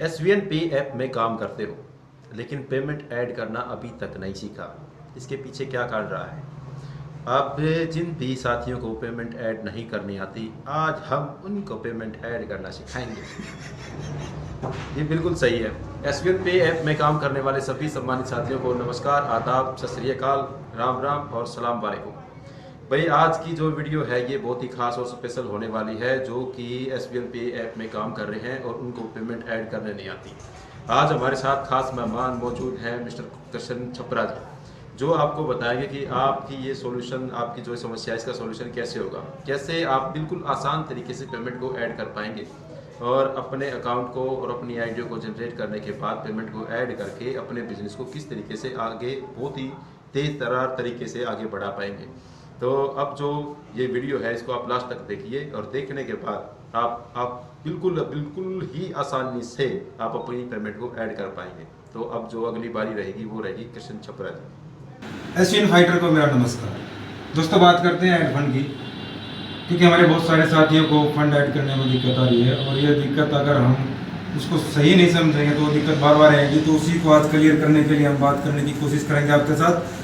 SVN पे app में काम करते हो लेकिन पेमेंट ऐड करना अभी तक नहीं सीखा। इसके पीछे क्या कारण रहा है? आप जिन भी साथियों को पेमेंट ऐड नहीं करनी आती, आज हम उनको पेमेंट ऐड करना सिखाएंगे। ये बिल्कुल सही है। SVN पे ऐप में काम करने वाले सभी सम्मानित साथियों को नमस्कार, आदाब, सत श्री अकाल, राम राम और सलाम वालेकुम। भाई, आज की जो वीडियो है ये बहुत ही खास और स्पेशल होने वाली है, जो कि SVN पे ऐप में काम कर रहे हैं और उनको पेमेंट ऐड करने नहीं आती। आज हमारे साथ खास मेहमान मौजूद हैं मिस्टर कृष्ण छपरा जी, जो आपको बताएंगे कि आपकी ये सॉल्यूशन, आपकी जो समस्या है इसका सॉल्यूशन कैसे होगा, कैसे आप बिल्कुल आसान तरीके से पेमेंट को ऐड कर पाएंगे और अपने अकाउंट को और अपनी आईडी को जनरेट करने के बाद पेमेंट को ऐड करके अपने बिजनेस को किस तरीके से आगे बहुत ही तेज तरार तरीके से आगे बढ़ा पाएंगे। तो अब जो ये वीडियो है इसको आप लास्ट तक देखिए और देखने के बाद आप बिल्कुल ही आसानी से आप अपनी पेमेंट को ऐड कर पाएंगे। तो अब जो अगली बारी रहेगी वो रहेगी कृष्ण छपरा जी। एसवीएन फाइटर को मेरा नमस्कार। दोस्तों, बात करते हैं ऐड फंड की, क्योंकि हमारे बहुत सारे साथियों को फंड ऐड करने में दिक्कत आ रही है और ये दिक्कत अगर हम उसको सही नहीं समझेंगे तो वो दिक्कत बार बार आएगी। तो उसी को आज क्लियर करने के लिए हम बात करने की कोशिश करेंगे आपके साथ,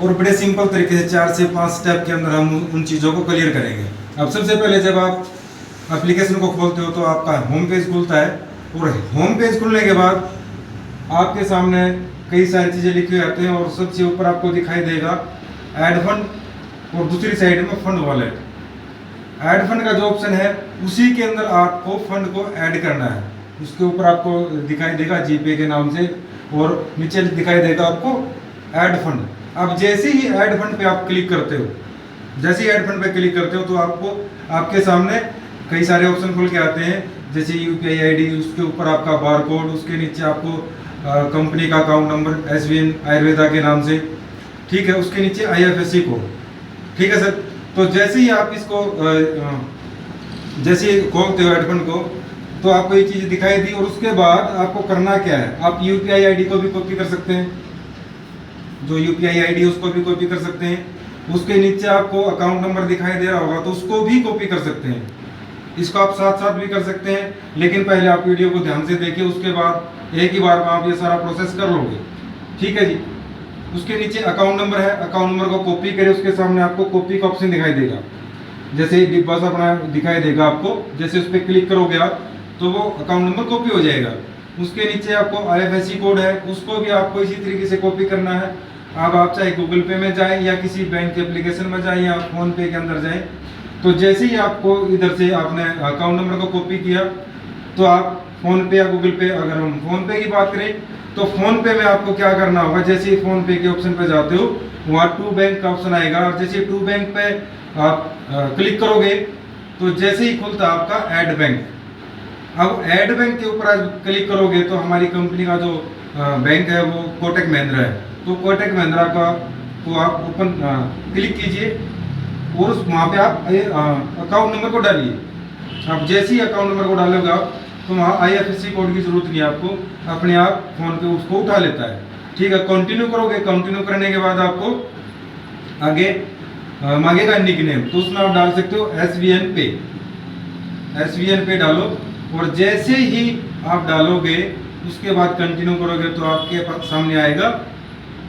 और बड़े सिंपल तरीके से 4 से 5 स्टेप के अंदर हम उन चीज़ों को क्लियर करेंगे। अब सबसे पहले जब आप एप्लीकेशन को खोलते हो तो आपका होम पेज खुलता है, और होम पेज खुलने के बाद आपके सामने कई सारी चीज़ें लिखी हुई आती हैं और सबसे ऊपर आपको दिखाई देगा ऐड फंड, और दूसरी साइड में फंड वॉलेट। ऐड फंड का जो ऑप्शन है उसी के अंदर आपको फंड को ऐड करना है। उसके ऊपर आपको दिखाई देगा जीपे के नाम से, और नीचे दिखाई देगा आपको ऐड फंड। अब जैसे ही ऐड फंड पे आप क्लिक करते हो, जैसे ही ऐड फंड पे क्लिक करते हो तो आपको आपके सामने कई सारे ऑप्शन खुल के आते हैं, जैसे यूपीआई आईडी, उसके ऊपर आपका बार कोड, उसके नीचे आपको कंपनी का अकाउंट नंबर एसवीएन आयुर्वेदा के नाम से, ठीक है, उसके नीचे IFSC कोड, ठीक है सर। तो जैसे ही आप इसको जैसे ही खोलते हो ऐड फंड को तो आपको ये चीज़ दिखाई दी, और उसके बाद आपको करना क्या है, आप यूपीआई आईडी को भी कॉपी कर सकते हैं, जो यूपीआई आईडी उसको भी कॉपी कर सकते हैं। उसके नीचे आपको अकाउंट नंबर दिखाई दे रहा होगा तो उसको भी कॉपी कर सकते हैं। इसको आप साथ साथ भी कर सकते हैं, लेकिन पहले आप वीडियो को ध्यान से देखिए, उसके बाद एक ही बार में आप ये सारा प्रोसेस कर लोगे, ठीक है जी। उसके नीचे अकाउंट नंबर है, अकाउंट नंबर को कॉपी करें, उसके सामने आपको कॉपी का ऑप्शन दिखाई देगा, जैसे ही डिब्बा सा बना दिखाई देगा आपको, जैसे उस पर क्लिक करोगे आप तो वो अकाउंट नंबर कॉपी हो जाएगा। उसके नीचे आपको IFSC कोड है, उसको भी आपको इसी तरीके से कॉपी करना है। अब आप चाहे गूगल पे में जाएं या किसी बैंक के एप्लीकेशन में जाएं या फ़ोन पे के अंदर जाएं, तो जैसे ही आपको इधर से आपने अकाउंट नंबर को कॉपी किया तो आप फ़ोन पे या गूगल पे, अगर हम फ़ोन पे की बात करें तो फ़ोन पे में आपको क्या करना होगा, जैसे ही फ़ोन पे के ऑप्शन पे जाते हो वहाँ टू बैंक का ऑप्शन आएगा, और जैसे टू बैंक पे आप क्लिक करोगे तो जैसे ही खुलता आपका ऐड बैंक। अब ऐड बैंक के ऊपर क्लिक करोगे तो हमारी कंपनी का जो बैंक है वो कोटक महिंद्रा है, तो कोटक महिंद्रा का को आप ओपन क्लिक कीजिए और वहाँ पे आप अकाउंट नंबर को डालिए। अब जैसे ही अकाउंट नंबर को डालोगे आप तो वहाँ IFSC कोड की जरूरत नहीं है आपको, अपने आप फ़ोन पे उसको उठा लेता है, ठीक है। कंटिन्यू करोगे, कंटिन्यू करने के बाद आपको आगे मांगेगा निक नेम, तो उसमें आप डाल सकते हो SVN पे डालो, और जैसे ही आप डालोगे उसके बाद कंटिन्यू करोगे तो आपके सामने आएगा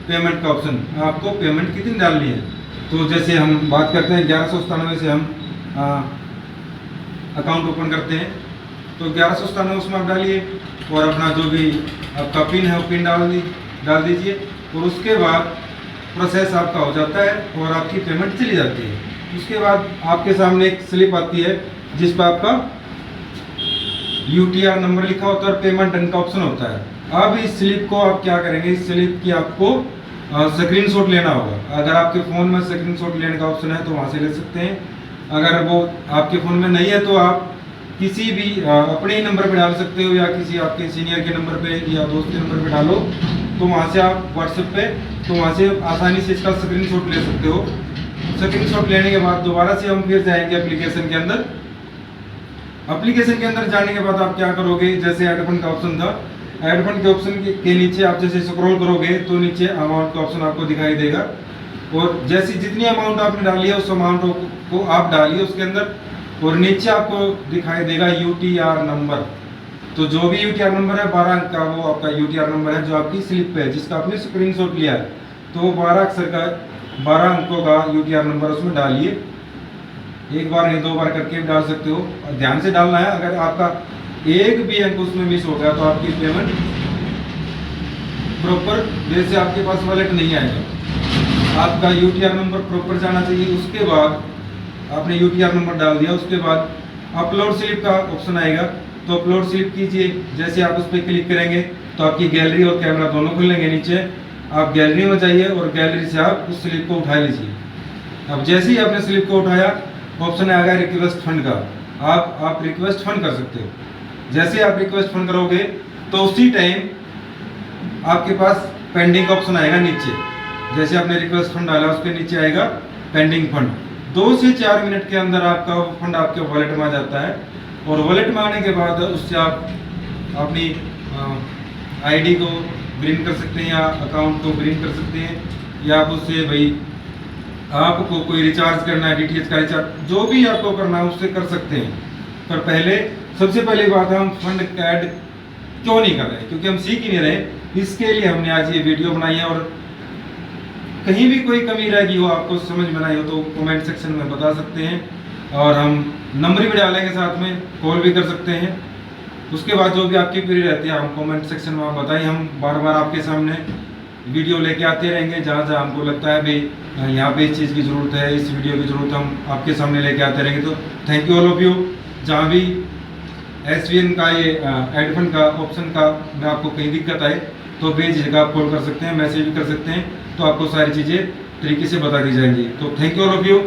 पेमेंट का ऑप्शन, आपको पेमेंट कितनी डालनी है। तो जैसे हम बात करते हैं 1197 से हम अकाउंट ओपन करते हैं, तो 1197 उसमें आप डालिए और अपना जो भी आपका पिन है वो पिन डाल दीजिए, और उसके बाद प्रोसेस आपका हो जाता है और आपकी पेमेंट चली जाती है। उसके बाद आपके सामने एक स्लिप आती है जिस पर आपका UTR नंबर लिखा होता है और पेमेंट डन का ऑप्शन होता है। अब इस स्लिप को आप क्या करेंगे, इस स्लिप की आपको स्क्रीनशॉट लेना होगा। अगर आपके फ़ोन में स्क्रीनशॉट लेने का ऑप्शन है तो वहाँ से ले सकते हैं, अगर वो आपके फ़ोन में नहीं है तो आप किसी भी अपने ही नंबर पे डाल सकते हो, या किसी आपके सीनियर के नंबर पे या दोस्त के नंबर पे डालो, तो वहाँ से आप व्हाट्सएप पे, तो वहाँ से आसानी से इसका स्क्रीनशॉट ले सकते हो। स्क्रीनशॉट लेने के बाद दोबारा से हम फिर जाएंगे एप्लीकेशन के अंदर। एप्लीकेशन के अंदर जाने के बाद आप क्या करोगे, जैसे ऐड फंड का ऑप्शन था, ऐड फंड के ऑप्शन के नीचे आप जैसे स्क्रॉल करोगे तो नीचे अमाउंट का ऑप्शन आपको दिखाई देगा, और जैसी जितनी अमाउंट आपने डाली है उस अमाउंट को आप डालिए उसके अंदर, और नीचे आपको दिखाई देगा UTR नंबर, तो जो भी यूटीआर नंबर है 12 अंक का, वो आपका यूटीआर नंबर है जो आपकी स्लिप पे है, जिसका आपने स्क्रीनशॉट लिया है, तो वो 12 अक्षर का 12 अंकों का यूटीआर नंबर उसमें डालिए। एक बार नहीं 2 बार करके भी डाल सकते हो, और ध्यान से डालना है। अगर आपका एक भी अंक उसमें मिस हो गया तो आपकी पेमेंट प्रॉपर वे से आपके पास वॉलेट नहीं आएगा। आपका यूटीआर नंबर प्रॉपर जाना चाहिए। उसके बाद आपने यूटीआर नंबर डाल दिया, उसके बाद अपलोड स्लिप का ऑप्शन आएगा, तो अपलोड स्लिप कीजिए। जैसे आप उस पर क्लिक करेंगे तो आपकी गैलरी और कैमरा दोनों खुलेंगे। नीचे आप गैलरी में जाइए और गैलरी से आप उस स्लिप को उठा लीजिए। अब जैसे ही आपने स्लिप को उठाया, ऑप्शन आएगा रिक्वेस्ट फंड का, आप रिक्वेस्ट फंड कर सकते हो। जैसे आप रिक्वेस्ट फंड करोगे तो उसी टाइम आपके पास पेंडिंग का ऑप्शन आएगा नीचे। जैसे आपने रिक्वेस्ट फंड डाला उसके नीचे आएगा पेंडिंग फंड। 2 से 4 मिनट के अंदर आपका वो फंड आपके वॉलेट में आ जाता है, और वॉलेट में आने के बाद उससे आप अपनी आईडी को ग्रीन कर सकते हैं या अकाउंट को ग्रीन कर सकते हैं, या आप उससे भाई आपको कोई रिचार्ज करना है, डीटीएच का रिचार्ज जो भी आपको करना है उससे कर सकते हैं। पर पहले सबसे पहली बात है, हम फंड ऐड क्यों नहीं कर रहे, क्योंकि हम सीख ही नहीं रहे। इसके लिए हमने आज ये वीडियो बनाई है, और कहीं भी कोई कमी रहेगी हो, आपको समझ में आई हो तो कमेंट सेक्शन में बता सकते हैं, और हम नंबर भी डालेंगे, साथ में कॉल भी कर सकते हैं। उसके बाद जो भी आपकी क्वेरी रहती है हम कमेंट सेक्शन में आप बताइए, हम बार बार आपके सामने वीडियो लेके आते रहेंगे। जहाँ जहाँ हमको लगता है भाई यहाँ पे इस चीज़ की ज़रूरत है, इस वीडियो की ज़रूरत है, हम आपके सामने लेके आते रहेंगे। तो thank you all of you. जहाँ भी SVN का ये एड फंड का ऑप्शन का में आपको कहीं दिक्कत आए तो बेझिझक आप कॉल कर सकते हैं, मैसेज भी कर सकते हैं, तो आपको सारी चीज़ें तरीके से बता दी जाएंगी। तो thank you all of you.